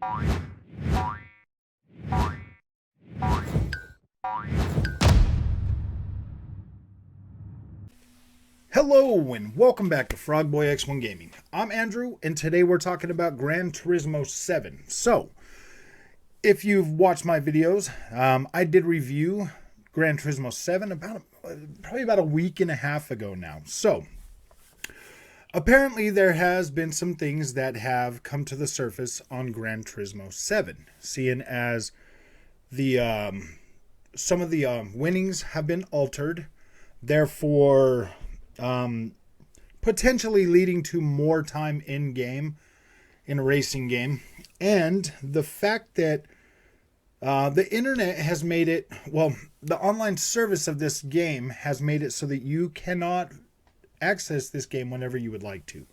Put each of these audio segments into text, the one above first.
Hello and welcome back to Frogboy X1 Gaming. I'm Andrew and today we're talking about Gran Turismo 7. So, if you've watched my videos, I did review Gran Turismo 7 probably about a week and a half ago now. So, apparently there has been some things that have come to the surface on Gran Turismo 7, seeing as the some of the winnings have been altered, therefore potentially leading to more time in game, in a racing game. And the fact that the internet has made it, well, the online service of this game has made it so that you cannot access this game whenever you would like to.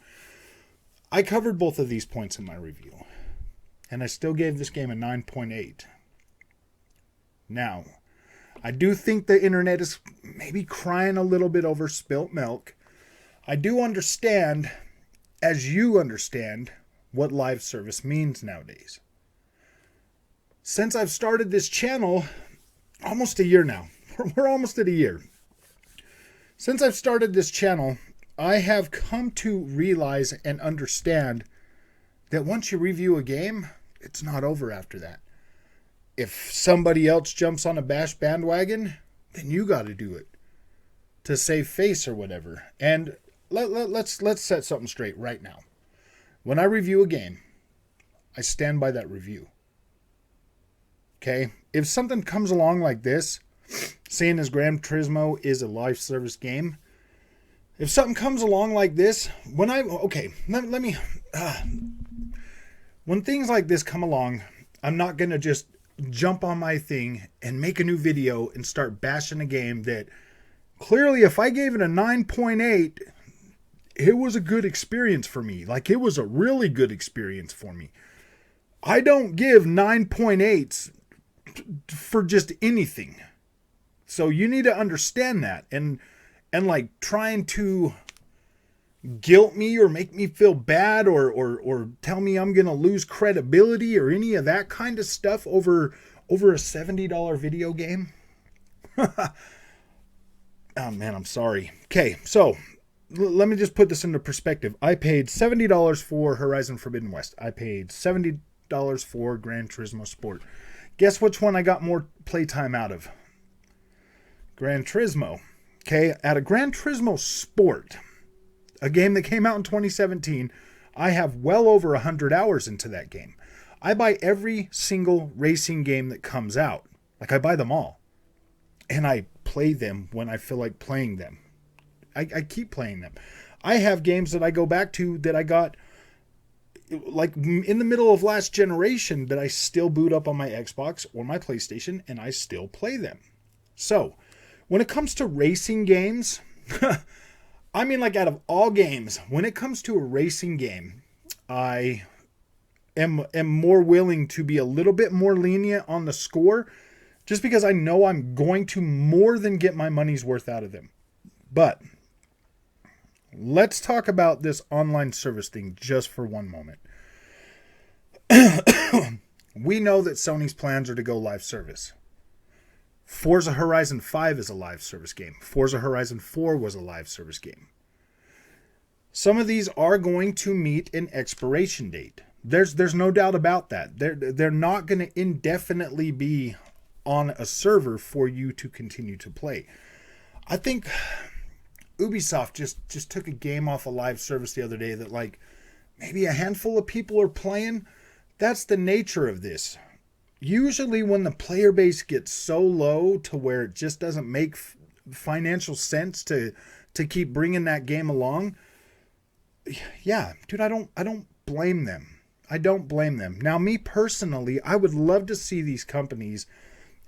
I covered both of these points in my review, and I still gave this game a 9.8. Now, I do think the internet is maybe crying a little bit over spilt milk. I do understand, as you understand, what live service means nowadays. Since I've started this channel, almost a year now. We're almost at a year. Since I've started this channel, I have come to realize and understand that once you review a game, it's not over after that. If somebody else jumps on a bash bandwagon, then you got to do it to save face or whatever. And let's set something straight right now. When I review a game, I stand by that review. Okay? If something comes along like this, seeing as Gran Turismo is a live service game, if something comes along like this, when things like this come along, I'm not going to just jump on my thing and make a new video and start bashing a game that clearly, if I gave it a 9.8, it was a good experience for me. Like, it was a really good experience for me. I don't give 9.8s for just anything. So you need to understand that. And like trying to guilt me or make me feel bad or tell me I'm going to lose credibility or any of that kind of stuff over a $70 video game. Oh man, I'm sorry. Okay, so let me just put this into perspective. I paid $70 for Horizon Forbidden West. I paid $70 for Gran Turismo Sport. Guess which one I got more playtime out of? Gran Turismo. Okay, out of Gran Turismo Sport, a game that came out in 2017, I have well over 100 hours into that game. I buy every single racing game that comes out. Like, I buy them all. And I play them when I feel like playing them. I keep playing them. I have games that I go back to that I got like in the middle of last generation that I still boot up on my Xbox or my PlayStation and I still play them. So, when it comes to racing games, I mean, like, out of all games, when it comes to a racing game, I am more willing to be a little bit more lenient on the score just because I know I'm going to more than get my money's worth out of them. But let's talk about this online service thing just for one moment. We know that Sony's plans are to go live service. Forza Horizon 5 is a live service game. Forza Horizon 4 was a live service game. Some of these are going to meet an expiration date. There's no doubt about that. They're not going to indefinitely be on a server for you to continue to play. I think Ubisoft just took a game off a live service the other day that, like, maybe a handful of people are playing. That's the nature of this. Usually when the player base gets so low to where it just doesn't make financial sense to keep bringing that game along, yeah, dude, I don't blame them. I don't blame them. Now, me personally, I would love to see these companies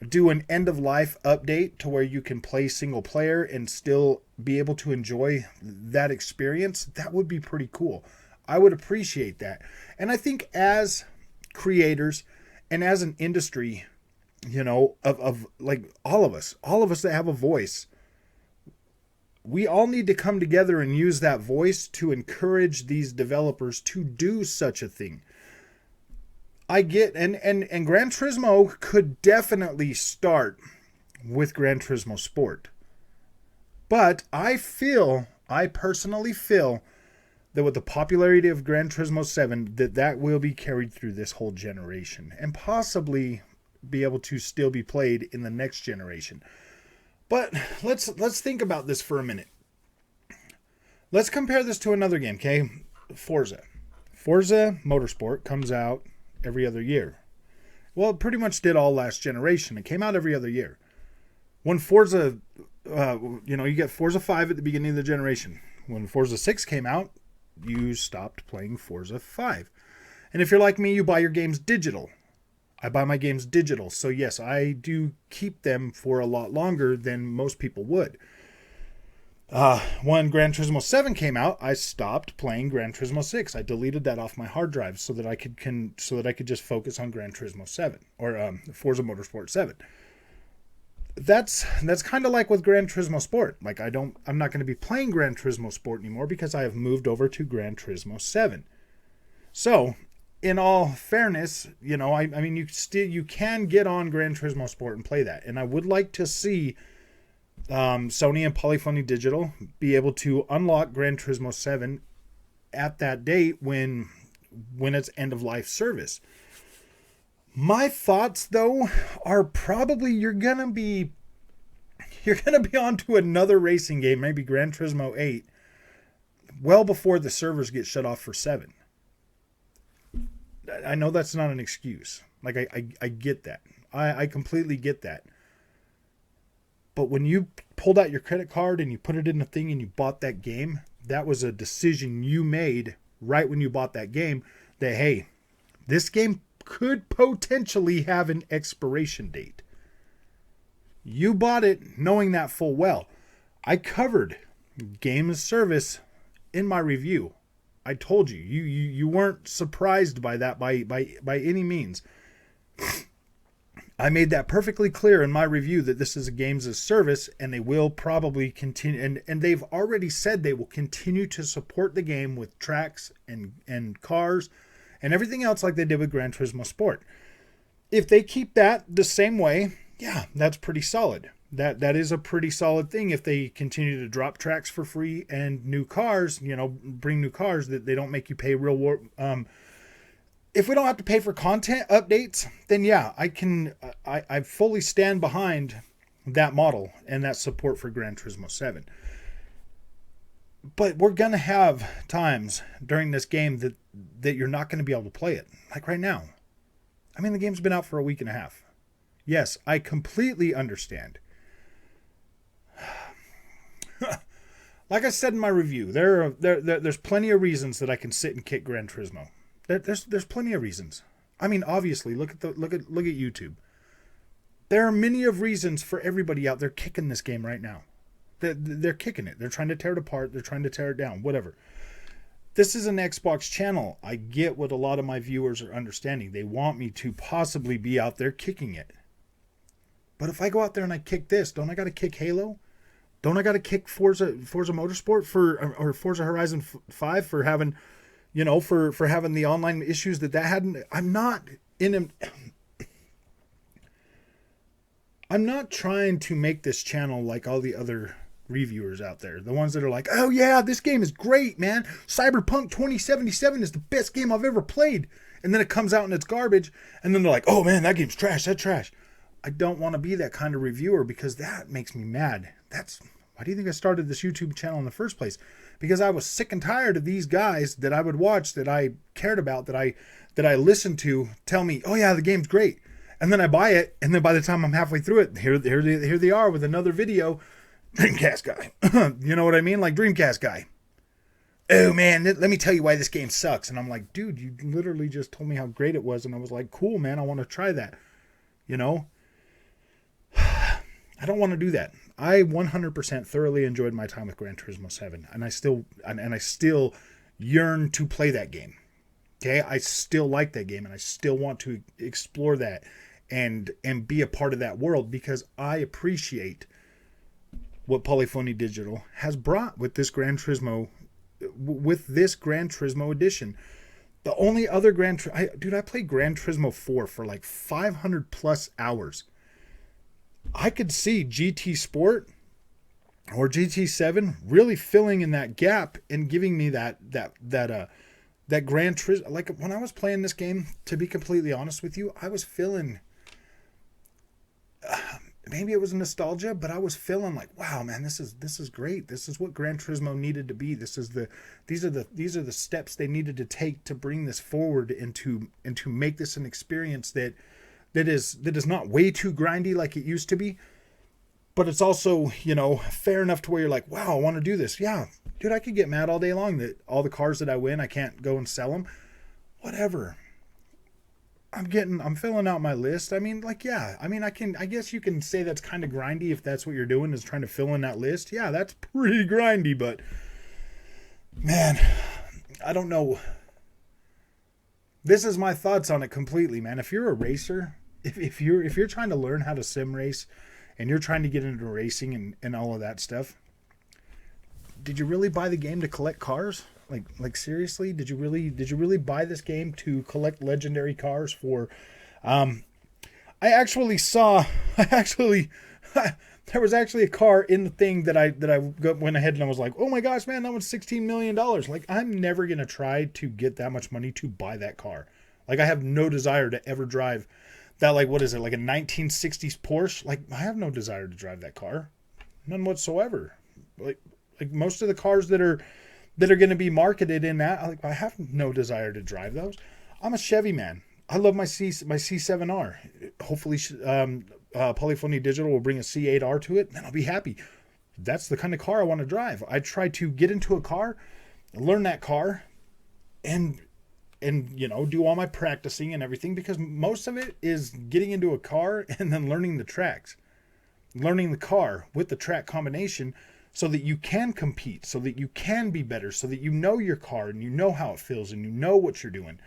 do an end-of-life update to where you can play single player and still be able to enjoy that experience. That would be pretty cool. I would appreciate that. And I think as creators and as an industry, you know, of like all of us that have a voice, we all need to come together and use that voice to encourage these developers to do such a thing. I get, and Gran Turismo could definitely start with Gran Turismo Sport. But I personally feel that with the popularity of Gran Turismo 7, that will be carried through this whole generation and possibly be able to still be played in the next generation. But let's think about this for a minute. Let's compare this to another game, okay? Forza. Forza Motorsport comes out every other year. Well, it pretty much did all last generation. It came out every other year. When Forza, you get Forza 5 at the beginning of the generation. When Forza 6 came out, you stopped playing Forza 5. And if you're like me, you buy your games digital. I buy my games digital. So yes, I do keep them for a lot longer than most people would. When Gran Turismo 7 came out, I stopped playing Gran Turismo 6. I deleted that off my hard drive so that I could just focus on Gran Turismo 7 or Forza Motorsport 7. That's kind of like with Gran Turismo Sport. Like I'm not going to be playing Gran Turismo Sport anymore because I have moved over to Gran Turismo 7. So, in all fairness, I mean you can get on Gran Turismo Sport and play that. And I would like to see Sony and Polyphony Digital be able to unlock Gran Turismo 7 at that date when it's end of life service. My thoughts though are probably you're gonna be onto another racing game, maybe Gran Turismo 8, well before the servers get shut off for 7. I know that's not an excuse. Like I get that. I completely get that. But when you pulled out your credit card and you put it in a thing and you bought that game, that was a decision you made right when you bought that game that, hey, this game could potentially have an expiration date. You bought it knowing that full well. I covered game as service in my review. I told you weren't surprised by that by any means. I made that perfectly clear in my review that this is a games as service, and they will probably continue, and they've already said they will continue to support the game with tracks and cars and everything else like they did with Gran Turismo Sport. If they keep that the same way, yeah, that's pretty solid. That is a pretty solid thing if they continue to drop tracks for free and new cars, bring new cars that they don't make you pay real war. If we don't have to pay for content updates, then yeah, I fully stand behind that model and that support for Gran Turismo 7. But we're going to have times during this game that you're not going to be able to play it. Like right now. I mean, the game's been out for a week and a half. Yes, I completely understand. Like I said in my review, there's plenty of reasons that I can sit and kick Gran Turismo. There's plenty of reasons. I mean, obviously, look at YouTube. There are many of reasons for everybody out there kicking this game right now. They're kicking it. They're trying to tear it apart. They're trying to tear it down. Whatever. This is an Xbox channel. I get what a lot of my viewers are understanding. They want me to possibly be out there kicking it. But if I go out there and I kick this, don't I got to kick Halo? Don't I got to kick Forza Motorsport or Forza Horizon 5 for having, for having the online issues that hadn't? I'm not trying to make this channel like all the other reviewers out there. The ones that are like, oh yeah, this game is great, man. Cyberpunk 2077 is the best game I've ever played. And then it comes out and it's garbage. And then they're like, oh man, that game's trash. That's trash. I don't want to be that kind of reviewer because that makes me mad. Why do you think I started this YouTube channel in the first place? Because I was sick and tired of these guys that I would watch, that I cared about, that I listened to tell me, oh yeah, the game's great. And then I buy it, and then by the time I'm halfway through it, here they are with another video. Dreamcast guy. You know what I mean? Like Dreamcast guy. Oh man, let me tell you why this game sucks. And I'm like, dude, you literally just told me how great it was. And I was like, cool, man, I want to try that. I don't want to do that. I 100% thoroughly enjoyed my time with Gran Turismo 7. And I still yearn to play that game. Okay? I still like that game, and I still want to explore that and be a part of that world because I appreciate what Polyphony Digital has brought with this Gran Turismo edition. The only other dude, I played Gran Turismo 4 for like 500 plus hours. I could see GT Sport or GT7 really filling in that gap and giving me that Gran Turismo. Like when I was playing this game, to be completely honest with you, I was feeling, maybe it was nostalgia, but I was feeling like, wow, man, this is great. This is what Gran Turismo needed to be. These are the steps they needed to take to bring this forward and to make this an experience that is not way too grindy like it used to be, but it's also, fair enough to where you're like, wow, I want to do this. Yeah, dude, I could get mad all day long that all the cars that I win, I can't go and sell them. Whatever. I'm filling out my list. I mean, like, yeah, I mean, I guess you can say that's kind of grindy if that's what you're doing, is trying to fill in that list. Yeah, that's pretty grindy, but man, I don't know. This is my thoughts on it completely, man. If you're a racer, if you're trying to learn how to sim race and you're trying to get into racing and all of that stuff, did you really buy the game to collect cars? Like seriously, did you really buy this game to collect legendary cars for there was actually a car in the thing that I went ahead and I was like, oh my gosh, man, that was $16 million. Like, I'm never going to try to get that much money to buy that car. Like, I have no desire to ever drive that, like, what is it, like a 1960s Porsche? Like, I have no desire to drive that car. None whatsoever. Like most of the cars that are going to be marketed in that, like, I have no desire to drive those. I'm a Chevy man. I love my C7R. Hopefully, Polyphony Digital will bring a C8R to it, and I'll be happy. That's the kind of car I want to drive. I try to get into a car, learn that car, and do all my practicing and everything, because most of it is getting into a car and then learning the tracks, learning the car with the track combination, so that you can compete, so that you can be better, so that you know your car and you know how it feels and you know what you're doing.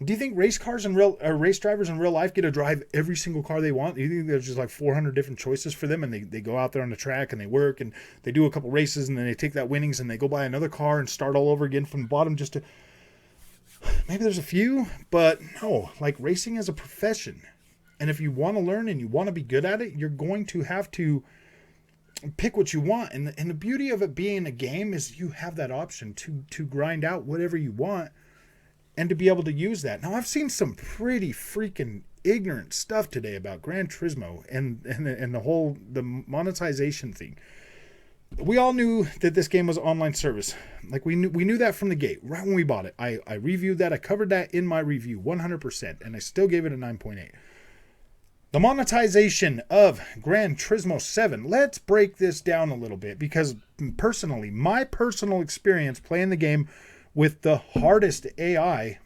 Do you think race drivers in real life get to drive every single car they want? Do you think there's just like 400 different choices for them, and they go out there on the track and they work and they do a couple races and then they take that winnings and they go buy another car and start all over again from the bottom just to... Maybe there's a few, but no, like, racing is a profession. And if you want to learn and you want to be good at it, you're going to have to pick what you want. And the beauty of it being a game is you have that option to grind out whatever you want and to be able to use that. Now, I've seen some pretty freaking ignorant stuff today about Gran Turismo and the monetization thing. We all knew that this game was an online service. Like, we knew that from the gate, right when we bought it. I reviewed that. I covered that in my review 100%, and I still gave it a 9.8. The monetization of Gran Turismo 7. Let's break this down a little bit, because personally, my personal experience playing the game with the hardest AI,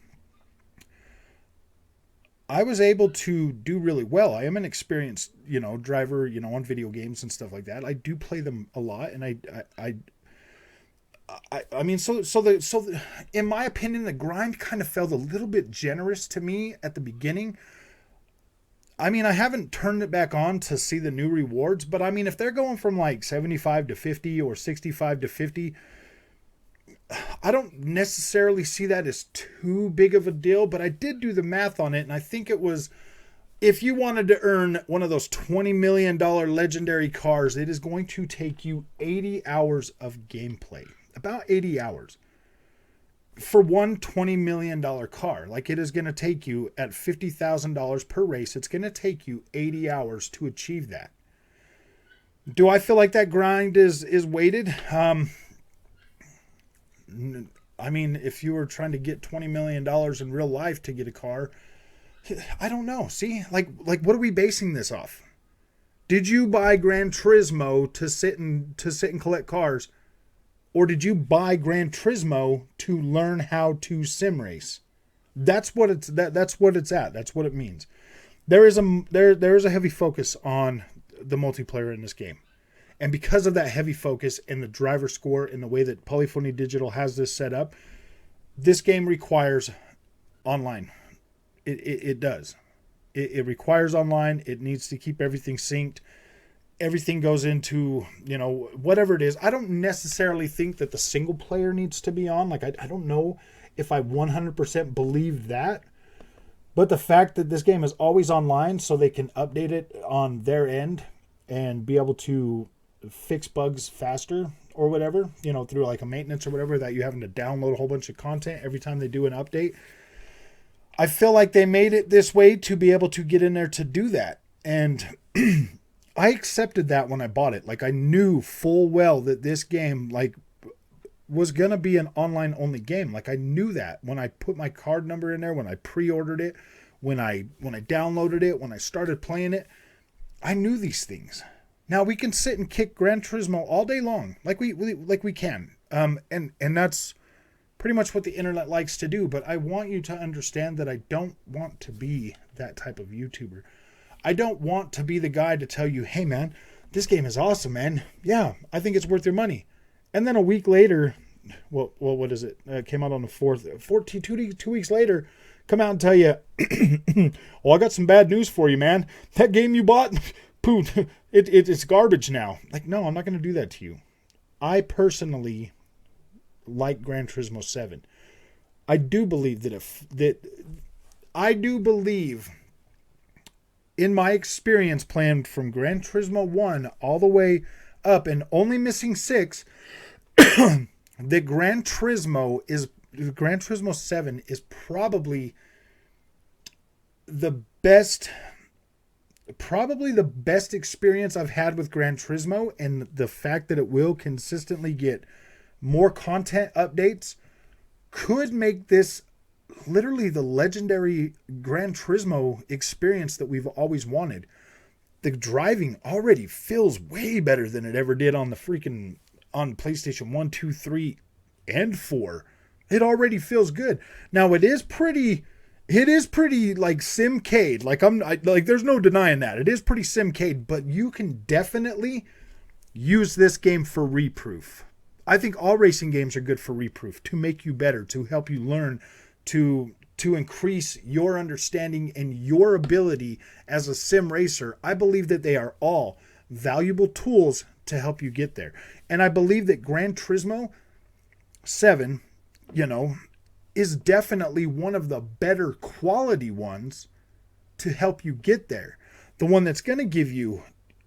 I was able to do really well. I am an experienced, driver, on video games and stuff like that. I do play them a lot, and I mean, in my opinion, the grind kind of felt a little bit generous to me at the beginning. I mean, I haven't turned it back on to see the new rewards, but I mean, if they're going from like 75 to 50 or 65 to 50, I don't necessarily see that as too big of a deal, but I did do the math on it, and I think it was, if you wanted to earn one of those $20 million legendary cars, it is going to take you 80 hours of gameplay. About 80 hours. For one $20 million car. Like, it is going to take you, at $50,000 per race, it's going to take you 80 hours to achieve that. Do I feel like that grind is weighted? I mean, if you were trying to get $20 million in real life to get a car, I don't know. See, like what are we basing this off? Did you buy Gran Turismo to sit and collect cars, or did you buy Gran Turismo to learn how to sim race? That's what it's at. That's what it means. There is a heavy focus on the multiplayer in this game. And because of that heavy focus and the driver score and the way that Polyphony Digital has this set up, this game requires online. It does. It requires online. It needs to keep everything synced. Everything goes into, whatever it is. I don't necessarily think that the single player needs to be on. Like, I don't know if I 100% believed that. But the fact that this game is always online so they can update it on their end and be able to fix bugs faster or whatever, you know, through like a maintenance or whatever, that you having to download a whole bunch of content every time they do an update. I feel like they made it this way to be able to get in there to do that. And I accepted that when I bought it. Like, I knew full well that this game, like, was going to be an online only game. Like, I knew that when I put my card number in there, when I pre-ordered it, when I downloaded it, when I started playing it, I knew these things. Now we can sit and kick Gran Turismo all day long, like we can. And that's pretty much what the internet likes to do. But I want you to understand that I don't want to be that type of YouTuber. I don't want to be the guy to tell you, hey man, this game is awesome, man. Yeah, I think it's worth your money. And then a week later, well, what is it? It came out on the 4th. 2 weeks later, come out and tell you, well, I got some bad news for you, man. That game you bought, poo, it's garbage now. Like, no, I'm not going to do that to you. I personally like Gran Turismo 7. I do believe in my experience playing from Gran Turismo 1 all the way up and only missing 6, that Gran Turismo 7 is probably the best experience I've had with Gran Turismo, and the fact that it will consistently get more content updates could make this literally the legendary Gran Turismo experience that we've always wanted. The driving already feels way better than it ever did on PlayStation 1, 2, 3, and 4. It already feels good. Now it is pretty like simcade. Like there's no denying that. It is pretty simcade, but you can definitely use this game for reproof. I think all racing games are good for reproof, to make you better, to help you learn, to increase your understanding and your ability as a sim racer. I believe that they are all valuable tools to help you get there. And I believe that Gran Turismo 7, is definitely one of the better quality ones to help you get there. The one that's going to give you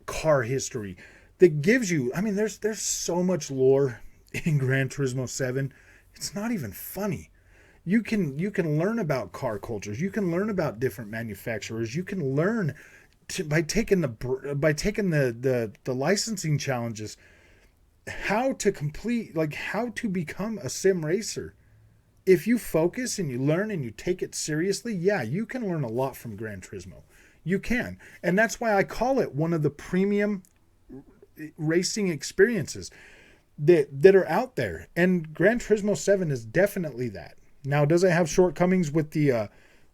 car history, that gives you, there's so much lore in Gran Turismo 7. It's not even funny. You can learn about car cultures. You can learn about different manufacturers. You can learn by taking the licensing challenges, how to become a sim racer. If you focus and you learn and you take it seriously, yeah, you can learn a lot from Gran Turismo. You can. And that's why I call it one of the premium racing experiences that are out there. And Gran Turismo 7 is definitely that. Now, does it have shortcomings with the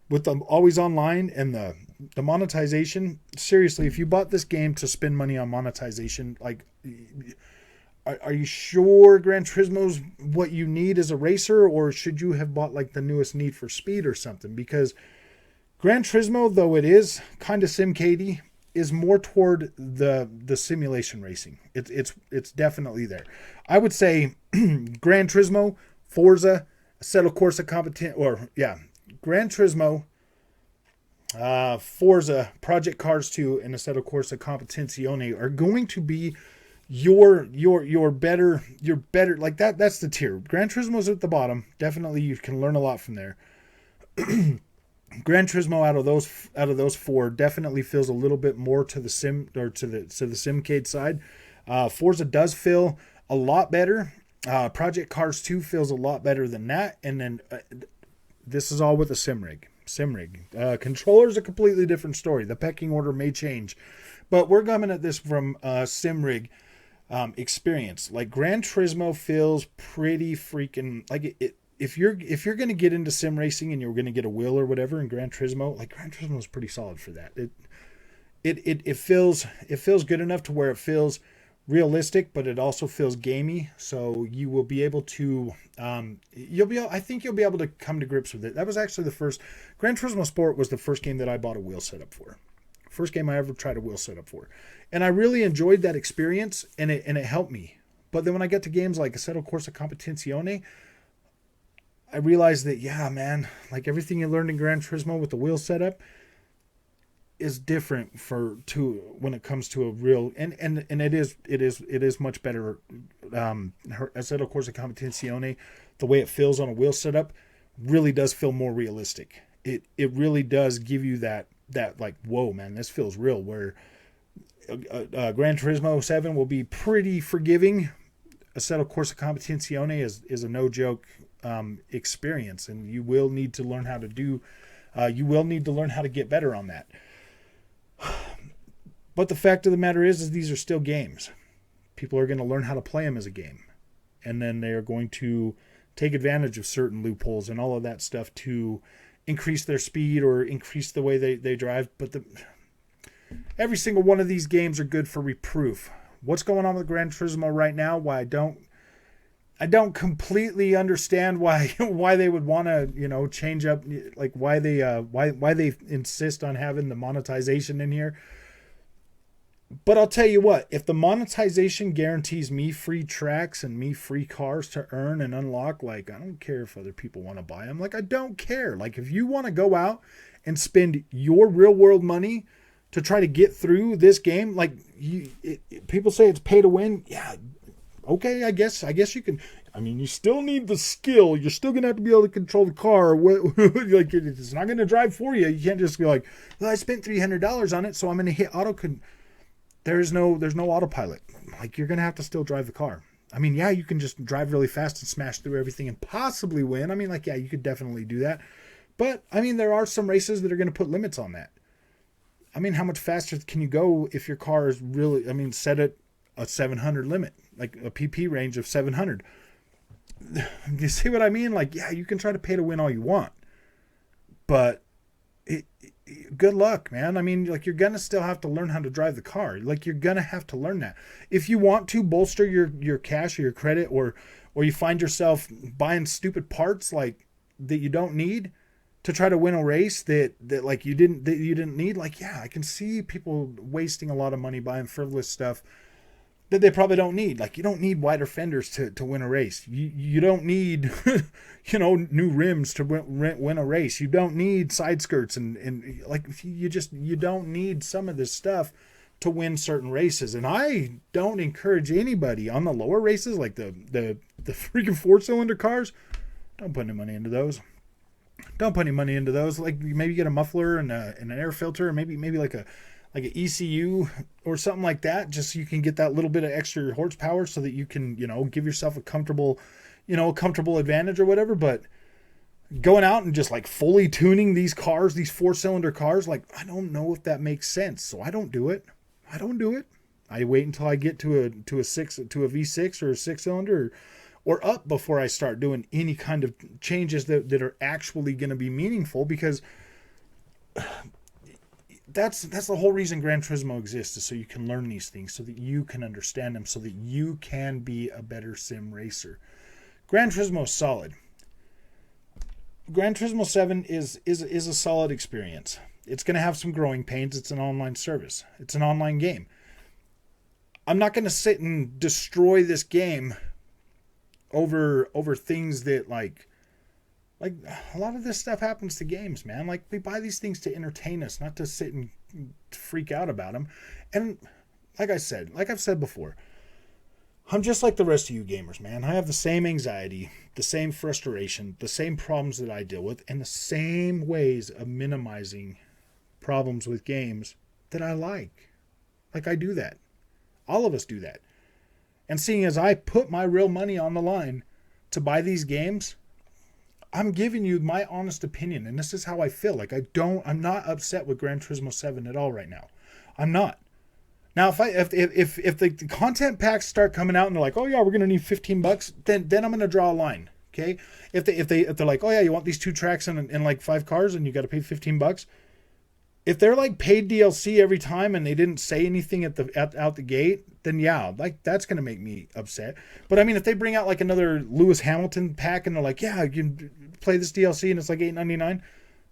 always online and the monetization? Seriously, if you bought this game to spend money on monetization, like, are you sure Gran Turismo's what you need as a racer, or should you have bought like the newest Need for Speed or something? Because Gran Turismo, though it is kind of simcadey, is more toward the simulation racing. It's definitely there. I would say Gran Turismo, Forza, Assetto Corsa Gran Turismo, Forza, Project Cars 2, and Assetto Corsa Competizione are going to be your better, like that's the tier. Gran Turismo's at the bottom. Definitely you can learn a lot from there. Gran Turismo out of those four definitely feels a little bit more to the sim, or to the simcade side. Forza does feel a lot better. Project Cars 2 feels a lot better than that. And then this is all with a sim rig. Controller's a completely different story. The pecking order may change, but we're coming at this from sim rig experience. Like, Gran Turismo feels pretty freaking like it. If you're going to get into sim racing and you're going to get a wheel or whatever in Gran Turismo, like, Gran Turismo is pretty solid for that. It feels good enough to where it feels realistic, but it also feels gamey. So you will be able to I think you'll be able to come to grips with it. That was actually the first Gran Turismo Sport was the first game that I bought a wheel setup for. First game I ever tried a wheel setup for. And I really enjoyed that experience, and it helped me. But then when I get to games like Assetto Corsa Competizione, I realized that, yeah, man, like everything you learned in Gran Turismo with the wheel setup is different when it comes to a real, and it is much better. Assetto Corsa Competizione, the way it feels on a wheel setup really does feel more realistic. It really does give you that like, whoa, man, this feels real. Where Gran Turismo 7 will be pretty forgiving. Assetto Corsa Competizione is a no joke experience, and you will need to learn how to do. You will need to learn how to get better on that. But the fact of the matter is these are still games. People are going to learn how to play them as a game, and then they are going to take advantage of certain loopholes and all of that stuff to increase their speed or increase the way they drive. But every single one of these games are good for reproof. What's going on with Gran Turismo right now? Why I don't completely understand why they would want to change up, like why they insist on having the monetization in here. But I'll tell you what, if the monetization guarantees me free tracks and me free cars to earn and unlock, like, I don't care if other people want to buy them. Like, I don't care. Like, if you want to go out and spend your real world money to try to get through this game, like, people say it's pay to win. Yeah, okay, I guess you can. I mean, you still need the skill. You're still going to have to be able to control the car. Like, it's not going to drive for you. You can't just be like, well, I spent $300 on it, so I'm going to hit auto. There's no autopilot. Like, you're going to have to still drive the car. I mean, yeah, you can just drive really fast and smash through everything and possibly win. I mean, like, yeah, you could definitely do that. But, I mean, there are some races that are going to put limits on that. I mean, how much faster can you go if your car is really, I mean, set at a 700 limit, like a PP range of 700. You see what I mean? Like, yeah, you can try to pay to win all you want. But good luck, man. I mean, like, you're going to still have to learn how to drive the car. Like, you're going to have to learn that. If you want to bolster your cash or your credit, or you find yourself buying stupid parts like that you don't need to try to win a race that like you didn't need, like, yeah, I can see people wasting a lot of money buying frivolous stuff that they probably don't need. Like, you don't need wider fenders to win a race. You don't need new rims to win a race. You don't need side skirts and like, you don't need some of this stuff to win certain races. And I don't encourage anybody on the lower races, like the freaking 4-cylinder cars, don't put any money into those. Don't put any money into those. Like, maybe get a muffler and an air filter, or maybe like an ECU or something like that, just so you can get that little bit of extra horsepower so that you can, give yourself a comfortable advantage or whatever. But going out and just like fully tuning these cars, these 4-cylinder cars, like, I don't know if that makes sense. So I don't do it. I wait until I get to a V6 or a 6-cylinder or up before I start doing any kind of changes that are actually going to be meaningful, because that's the whole reason Gran Turismo exists, is so you can learn these things, so that you can understand them, so that you can be a better sim racer. Gran Turismo is solid. Gran Turismo 7 is a solid experience. It's going to have some growing pains. It's an online service. It's an online game. I'm not going to sit and destroy this game over things that, like a lot of this stuff happens to games, man. Like, we buy these things to entertain us, not to sit and freak out about them. And like I've said before, I'm just like the rest of you gamers, man. I have the same anxiety, the same frustration, the same problems that I deal with, and the same ways of minimizing problems with games that I like. Like, I do that. All of us do that. And seeing as I put my real money on the line to buy these games, I'm giving you my honest opinion, and this is how I feel. Like, I'm not upset with Gran Turismo 7 at all right now. I'm not. Now, if the content packs start coming out and they're like, oh yeah, we're gonna need $15, then I'm gonna draw a line. Okay? If they're like, oh yeah, you want these 2 tracks and like 5 cars and you got to pay $15. If they're like paid DLC every time and they didn't say anything out the gate, then yeah, like, that's gonna make me upset. But I mean, if they bring out like another Lewis Hamilton pack and they're like, yeah, you can play this DLC and it's like $8.99,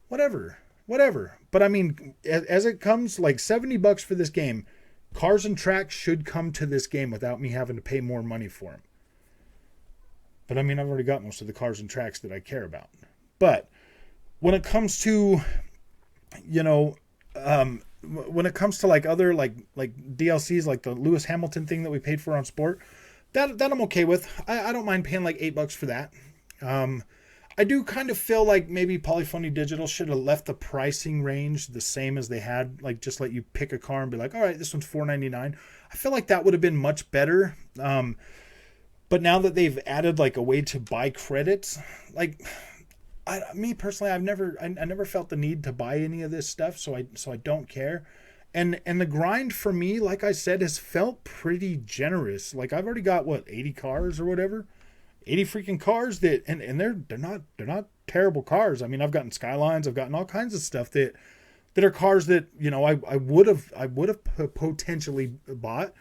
whatever. But I mean, as it comes, like $70 for this game, cars and tracks should come to this game without me having to pay more money for them. But I mean, I've already got most of the cars and tracks that I care about. But when it comes to, you know, when it comes to like other like DLCs, like the Lewis Hamilton thing that we paid for on Sport, that I'm okay with. I don't mind paying like $8 for that. I do kind of feel like maybe Polyphony Digital should have left the pricing range the same as they had, like just let you pick a car and be like, all right, this one's $499. I feel like that would have been much better. But now that they've added like a way to buy credits, like me personally, I never felt the need to buy any of this stuff, so I don't care. And the grind for me, like I said, has felt pretty generous. Like I've already got 80 cars or whatever. 80 freaking cars that and they're not terrible cars. I mean, I've gotten Skylines, I've gotten all kinds of stuff that are cars that, you know, I would have potentially bought,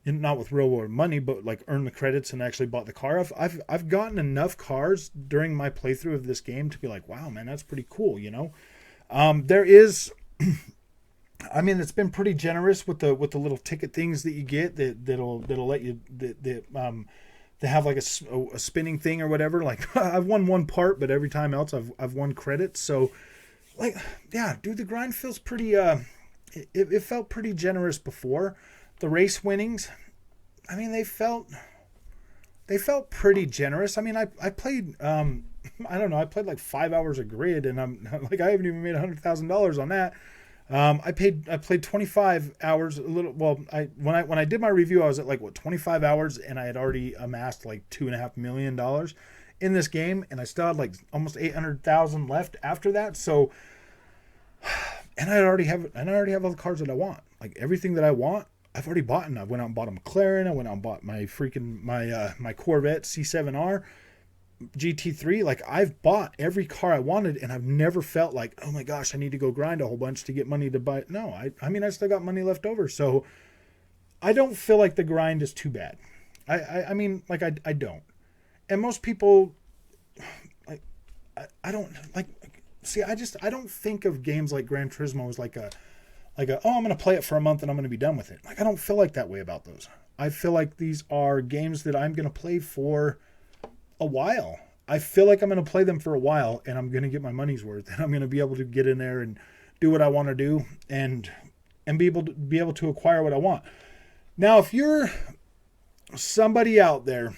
and not with real world money, but like earned the credits and actually bought the car. I've gotten enough cars during my playthrough of this game to be like, wow, man, that's pretty cool, you know. There is I mean, it's been pretty generous with the little ticket things that you get that'll let you they have like a spinning thing or whatever. Like I've won one part, but every time else I've won credits. So like, yeah, dude, the grind feels pretty, it felt pretty generous before. The race winnings, I mean, they felt pretty generous. I mean, I played, I don't know, I played like 5 hours of grid, and I'm like, I haven't even made $100,000 on that. I played 25 hours a little. Well, when I did my review, I was at like 25 hours, and I had already amassed like $2.5 million in this game, and I still had like almost 800,000 left after that. So, and I already have all the cars that I want. Like everything that I want, I've already bought. And I went out and bought a McLaren. I went out and bought my freaking my Corvette C7R. GT3, like I've bought every car I wanted, and I've never felt like, oh my gosh, I need to go grind a whole bunch to get money to buy it. No, I mean, I still got money left over, so I don't feel like the grind is too bad. I mean, like I don't, and most people, like I don't like. See, I don't think of games like Gran Turismo as like a oh, I'm gonna play it for a month and I'm gonna be done with it. Like I don't feel like that way about those. I feel like these are games that I'm gonna play for a while. I feel like I'm going to play them for a while, and I'm going to get my money's worth, and I'm going to be able to get in there and do what I want to do, and be able to acquire what I want. Now, if you're somebody out there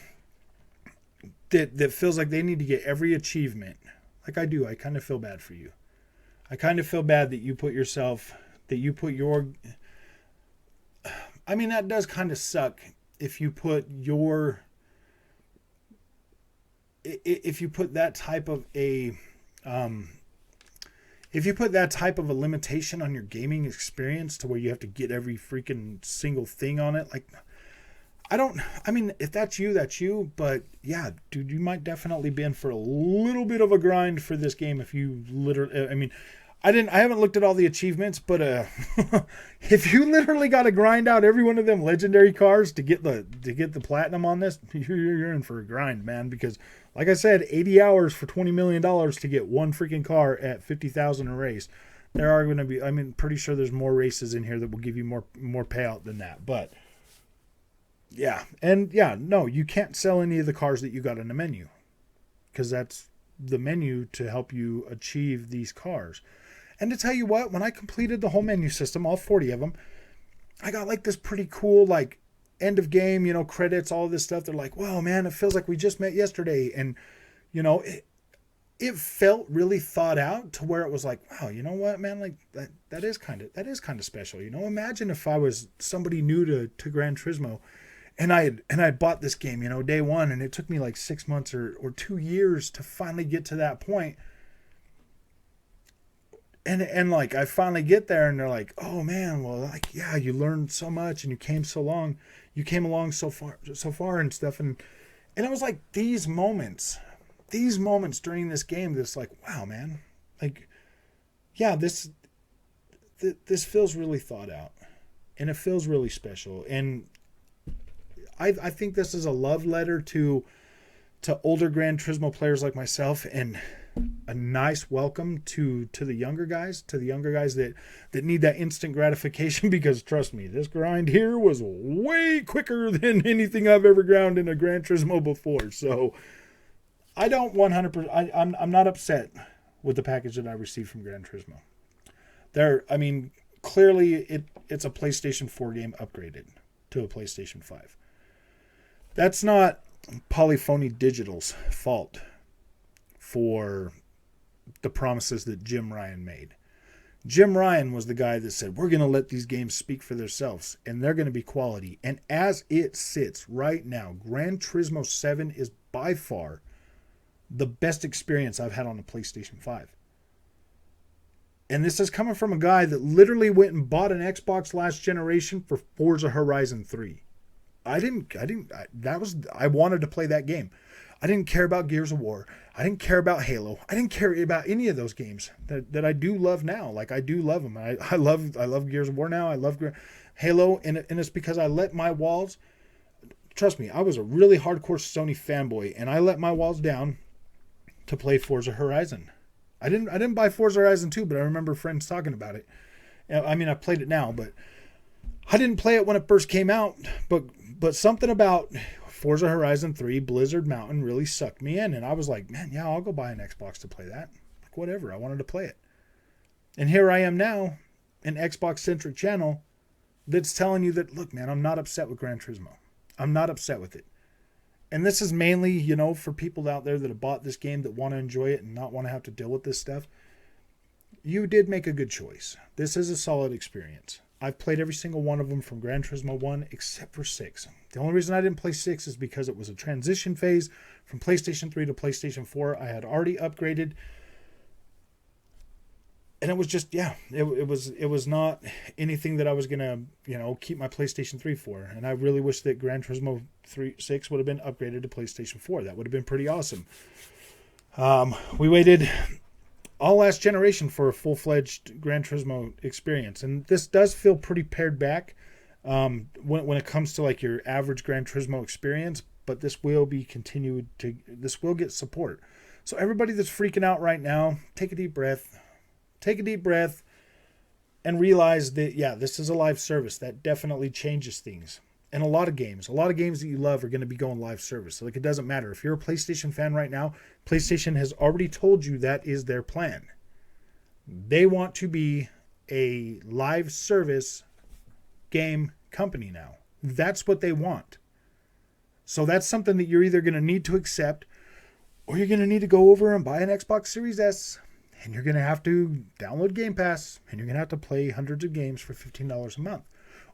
that feels like they need to get every achievement, like I do, I kind of feel bad for you. I kind of feel bad that you put your, I mean, that does kind of suck if you put that type of a limitation on your gaming experience to where you have to get every freaking single thing on it. Like, I mean, if that's you, that's you. But yeah, dude, you might definitely be in for a little bit of a grind for this game if you literally, I mean, I haven't looked at all the achievements, but if you literally got to grind out every one of them legendary cars to get the platinum on this, you're in for a grind, man. Because like I said, 80 hours for $20 million to get one freaking car at 50,000 a race. There are going to be, I mean, pretty sure there's more races in here that will give you more payout than that. But yeah, and yeah, no, you can't sell any of the cars that you got in the menu, because that's the menu to help you achieve these cars. And to tell you what, when I completed the whole menu system, all 40 of them, I got like this pretty cool, like, end of game, you know, credits, all this stuff. They're like, wow, man, it feels like we just met yesterday. And, you know, it felt really thought out to where it was like, wow, you know what, man, like that is kind of special. You know, imagine if I was somebody new to Gran Turismo, and I bought this game, you know, day one, and it took me like 6 months or 2 years to finally get to that point. And like I finally get there, and they're like, oh man, well, like, yeah, you learned so much, and you came along so far and stuff. And it was like these moments during this game that's like, wow, man, like, yeah, this feels really thought out, and it feels really special. And I think this is a love letter to older Gran Turismo players like myself. And a nice welcome to the younger guys, that need that instant gratification. Because trust me, this grind here was way quicker than anything I've ever ground in a Gran Turismo before. So I don't 100%. I'm not upset with the package that I received from Gran Turismo. Clearly it's a PlayStation 4 game upgraded to a PlayStation 5. That's not Polyphony Digital's fault for the promises that Jim Ryan made. Jim Ryan was the guy that said, we're going to let these games speak for themselves, and they're going to be quality. And as it sits right now, Gran Turismo 7 is by far the best experience I've had on the PlayStation 5. And this is coming from a guy that literally went and bought an Xbox last generation for Forza Horizon 3. I wanted to play that game. I didn't care about Gears of War. I didn't care about Halo. I didn't care about any of those games that I do love now. Like, I do love them. I love Gears of War now. I love Halo, and it's because I let my walls. Trust me, I was a really hardcore Sony fanboy, and I let my walls down to play Forza Horizon. I didn't buy Forza Horizon 2, but I remember friends talking about it. I mean, I played it now, but I didn't play it when it first came out. But something about Forza Horizon 3 Blizzard Mountain really sucked me in, and I was like, man, yeah, I'll go buy an Xbox to play that. Like, whatever, I wanted to play it. And here I am now, an Xbox-centric channel that's telling you that, look, man, I'm not upset with Gran Turismo. I'm not upset with it. And this is mainly, for people out there that have bought this game that want to enjoy it and not want to have to deal with this stuff. You did make a good choice. This is a solid experience. I've played every single one of them from Gran Turismo 1 except for 6. The only reason I didn't play 6 is because it was a transition phase from PlayStation 3 to PlayStation 4. I had already upgraded. And it was just, it was not anything that I was going to, keep my PlayStation 3 for. And I really wish that Gran Turismo 6 would have been upgraded to PlayStation 4. That would have been pretty awesome. We waited all last generation for a full-fledged Gran Turismo experience. And this does feel pretty pared back when it comes to like your average Gran Turismo experience. But this will be this will get support. So everybody that's freaking out right now, take a deep breath. Take a deep breath and realize that, this is a live service. That definitely changes things. And a lot of games that you love are going to be going live service. So, it doesn't matter. If you're a PlayStation fan right now, PlayStation has already told you that is their plan. They want to be a live service game company now. That's what they want. So that's something that you're either going to need to accept, or you're going to need to go over and buy an Xbox Series S. And you're going to have to download Game Pass, and you're going to have to play hundreds of games for $15 a month.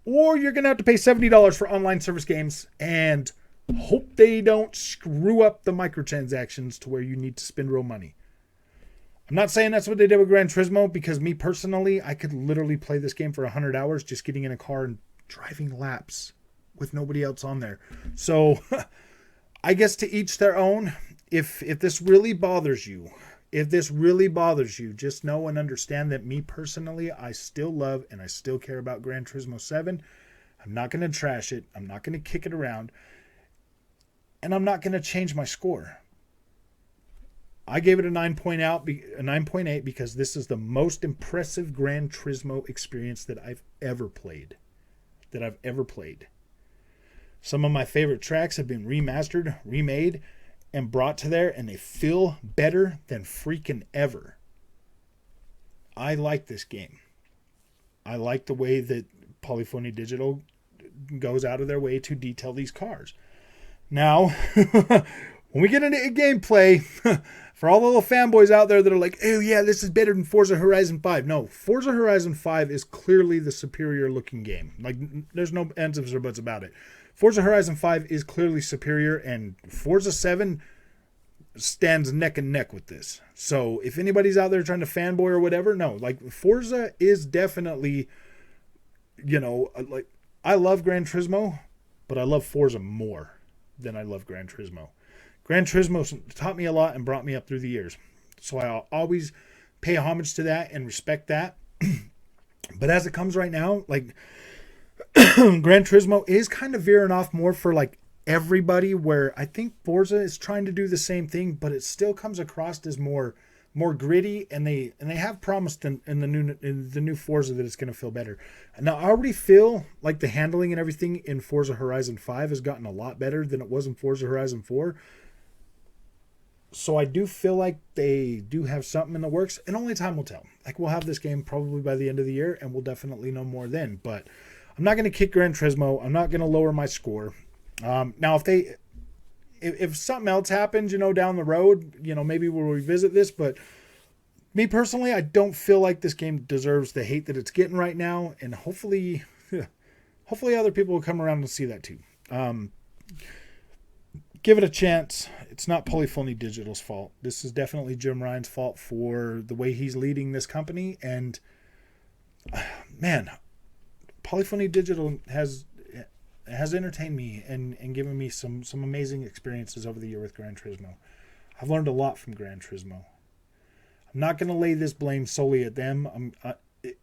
Or you're going to have to pay $70 for online service games and hope they don't screw up the microtransactions to where you need to spend real money. I'm not saying that's what they did with Gran Turismo, because me personally, I could literally play this game for 100 hours just getting in a car and driving laps with nobody else on there. So I guess to each their own. If this really bothers you, just know and understand that me personally, I still love and I still care about Gran Turismo 7. I'm not going to trash it. I'm not going to kick it around. And I'm not going to change my score. I gave it a 9.8 because this is the most impressive Gran Turismo experience that I've ever played. Some of my favorite tracks have been remastered, remade, and brought to there, and they feel better than freaking ever. I like this game. I like the way that Polyphony Digital goes out of their way to detail these cars. Now, when we get into gameplay, for all the little fanboys out there that are like, oh yeah, this is better than Forza Horizon 5. No, Forza Horizon 5 is clearly the superior looking game. Like, there's no ands, ifs, or buts about it. Forza Horizon 5 is clearly superior, and Forza 7 stands neck and neck with this. So if anybody's out there trying to fanboy or whatever, no, like Forza is definitely, like, I love Gran Turismo, but I love Forza more than I love Gran Turismo. Gran Turismo taught me a lot and brought me up through the years. So I'll always pay homage to that and respect that. But as it comes right now, like, Gran Turismo is kind of veering off more for like everybody, where I think Forza is trying to do the same thing, but it still comes across as more more gritty, and they have promised in the new Forza that it's going to feel better. Now I already feel like the handling and everything in Forza Horizon 5 has gotten a lot better than it was in Forza Horizon 4. So I do feel like they do have something in the works, and only time will tell. Like, we'll have this game probably by the end of the year, and we'll definitely know more then. But I'm not going to kick Gran Turismo. I'm not going to lower my score. Now, if something else happens, down the road, maybe we'll revisit this. But me personally, I don't feel like this game deserves the hate that it's getting right now, and hopefully other people will come around and see that too. Give it a chance. It's not Polyphony Digital's fault. This is definitely Jim Ryan's fault for the way he's leading this company. And man, Polyphony Digital has entertained me and given me some amazing experiences over the year with Gran Turismo. I've learned a lot from Gran Turismo. I'm not going to lay this blame solely at them.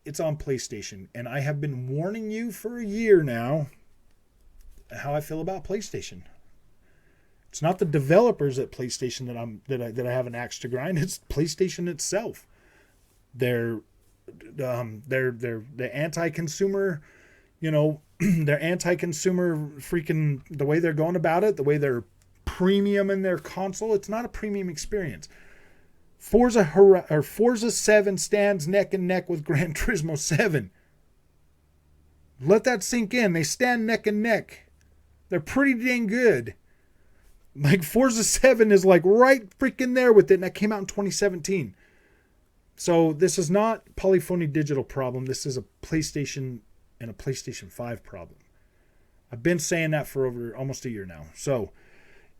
It's on PlayStation, and I have been warning you for a year now how I feel about PlayStation. It's not the developers at PlayStation that I have an axe to grind. It's PlayStation itself. They're the anti-consumer, they're anti-consumer freaking the way they're going about it, the way they're premium in their console. It's not a premium experience. Forza 7 stands neck and neck with Gran Turismo 7. Let that sink in. They stand neck and neck. They're pretty dang good. Like, Forza 7 is like right freaking there with it, and that came out in 2017. So this is not Polyphony Digital problem. This is a PlayStation and a PlayStation 5 problem. I've been saying that for over almost a year now. So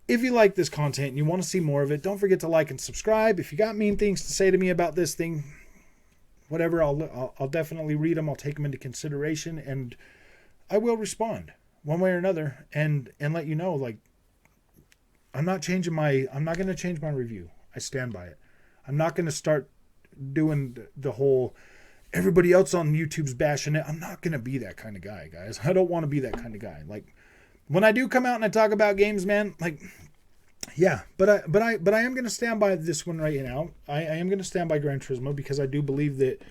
if you like this content and you want to see more of it, don't forget to like and subscribe. If you got mean things to say to me about this thing, whatever, I'll definitely read them. I'll take them into consideration, and I will respond one way or another and let you know, like, I'm not going to change my review. I stand by it. I'm not going to start doing the whole everybody else on YouTube's bashing it. I'm not going to be that kind of guy, guys. I don't want to be that kind of guy. Like, when I do come out and I talk about games, man, like, yeah, but I am going to stand by this one right now. I am going to stand by Gran Turismo because I do believe that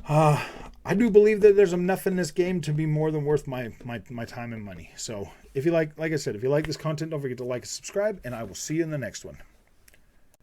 there's enough in this game to be more than worth my time and money. So if you like I said, if you like this content, don't forget to like and subscribe, and I will see you in the next one.